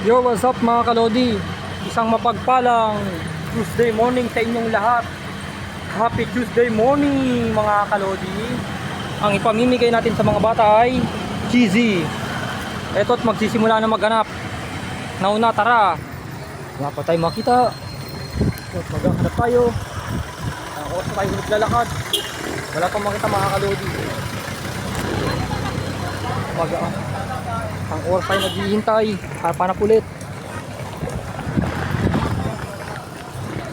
Yo, what's up mga kalodi? Isang mapagpalang Tuesday morning sa inyong lahat. Happy Tuesday morning mga kalodi. Ang ipamimigay natin sa mga bata ay cheesy. Eto't magsisimula na maghanap. Nauna, tara. Wala pa tayo makita. Eto't maghanap tayo. Ang oras na tayo naglalakad. Wala pa makita mga kalodi. Ang oras tayo naghihintay. Hanap ulit.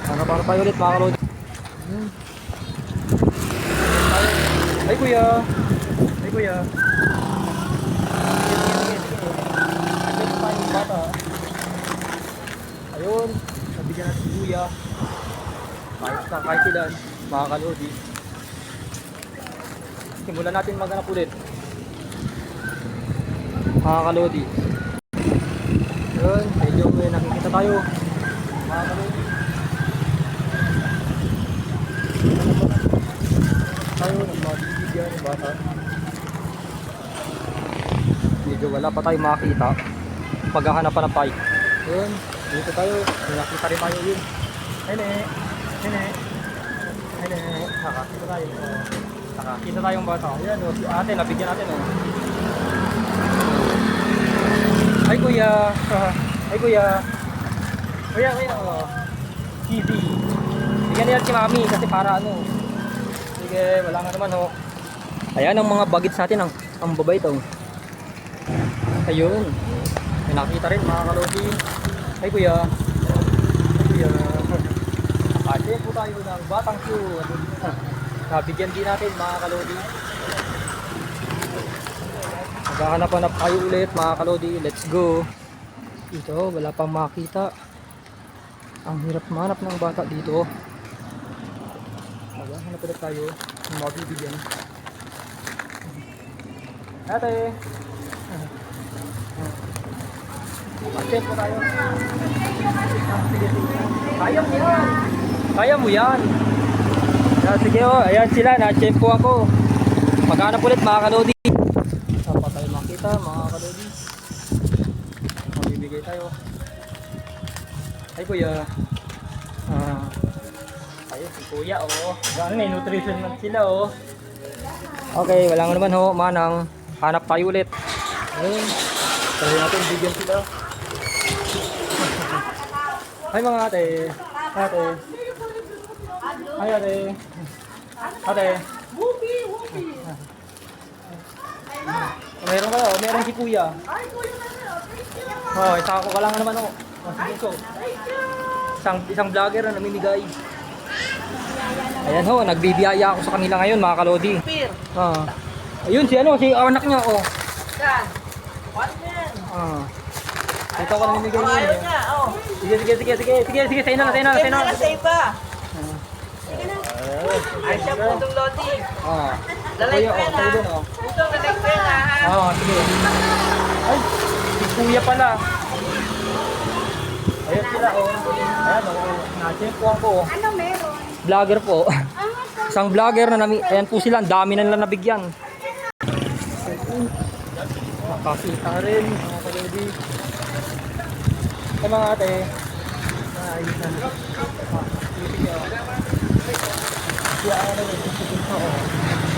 Hanap tayo ulit mga kalodi. Ay kuya. Ay kuya. Ayun pa yung bata. Ayun. Nabigyan natin si kuya. Kahit ilan mga kalodi. Simulan natin maghanap ulit mga kalodi. Yun, medyo may nakikita tayo mga kalodi. Tayo nagmabibigyan ng bata. Medyo wala pa tayo makakita. Paghahanapan ng tayo. Yun, dito tayo. May nakita rin tayo yun. Hene, hene, hene. Nakakita tayo. Nakakita tayong bata. Ayan o, si ate, nabigyan natin o. Ay kuya. Ay kuya. Kuya, kuya o. Easy. Bigyan nila si mami kasi para ano. Sige, wala nga naman o. Ayan ang mga bagets natin. Ang babait o. Ayun. May nakita rin mga kalodi. Ay kuya. Ay kuya. Kasi po tayo ng batang cute. Nabigyan din natin mga kalodi. Maghahanap-hanap tayo ulit mga kalodi. Let's go. Dito wala pang makita. Ang hirap manap ng bata dito. Maghahanap ulit tayo ng mabibigyan. Ate. Mag-check po tayo. Sige. Kaya mo yan. Kaya mo yan. Sige o, ayan sila, na-check po ako. Maghanap ulit mga kalodi. Saan pa tayo makita mga kalodi? Mabibigay tayo. Ay kuya. Ayun si kuya o. Gano'n may nutrition man sila o. Okay, wala nga naman ho, manang. Hanap tayo ulit. Ayun. Tayo natin, bigyan sila. Ay mga ate. Ate. Ay ate. Ate. Meron ka o, meron si kuya. Oh, isa ako ka lang naman ako. Isang vlogger na namimigay. Ayan ho, nagbibiyaya ako sa kanila ngayon mga kalodi. Ayun si ano, si anak niya oh. Ito ka namimigay niya. Sige, sa'yo na. Ay, siya po itong lodi. Lalay Kuya, pen sa'yo ha. din oh. Ito, lalay pen ha. Sige. Ay, si kuya pala. Ayun sila oh. Ayan oh, na-chempuan ko oh. Ano meron? Vlogger po. Isang vlogger na ayan po sila, ang dami na nila nabigyan. Makakita rin mga kalodi. Sa mga ate. Ayos na.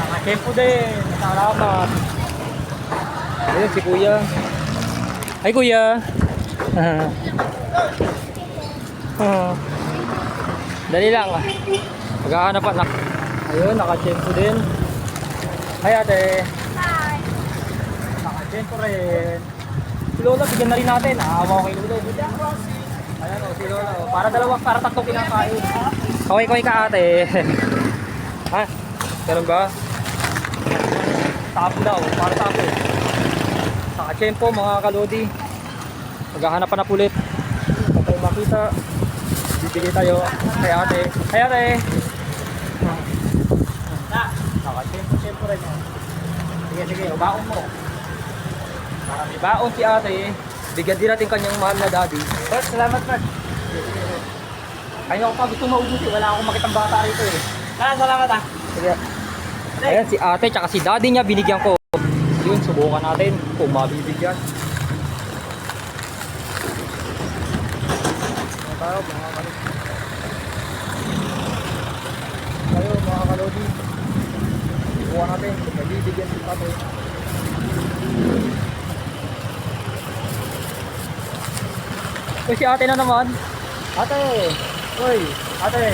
Nakachempo din. Salamat. Ayun si kuya. Ay kuya. Dali lang. Maghahanap na. Ayun, nakachempo din. Hi ate. Hi. Nakachempo rin. Si Lola, bigyan na rin natin. Aawa ko kay Lola. Ayan o, si Lola o. Para tatlong kinakain. Kaway ka ate. Ha? Ganun ba? Tapo daw, para tapo. Nakachempo mga kalodi. Maghahanap pa na ulit. Kung tayo makita, bibigay tayo kay ate. Kay ate! Nakachempo rin o. Sige, baon mo. Para may baon si ate. Bigyan din natin kanyang mahal na daddy. Bert, salamat Bert. Kaya ako pa gusto maubuti. Wala akong makitang bata rito eh. Salamat ha. Sige. Ayan si ate tsaka si daddy niya binigyan ko. Yun, subukan natin kung mabibigyan. tayo mga kalodi. Tayo mga kalodi. Kuha natin. Nabibigyan si Ate. Uy, si ate na naman. Ate! Uy, ate!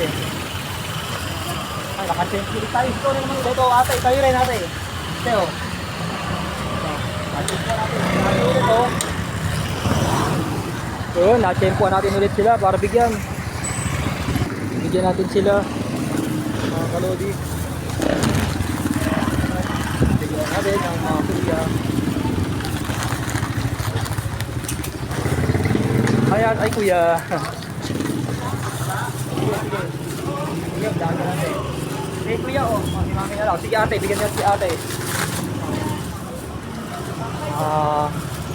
Ay, nakasensitive tayo. Ito na naman. Ito, ate. Tayo rin, ate. Ate, oh. Natempuan natin. Ate ulit, oh. Yun, natempuan natin ulit sila para bigyan. Bigyan natin sila. Mga kalodi. Bigyan natin ang mga kuya. Ayan, ay kuya. Sige, sige. Sige, daan ka natin. Sige kuya, oh. Mami na lang. Sige ate, bigyan niya si ate.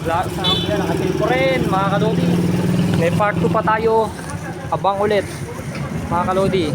Vlog sa kuya, nakasilpo rin, mga kalodi. May part 2 pa tayo. Abang ulit, mga kalodi.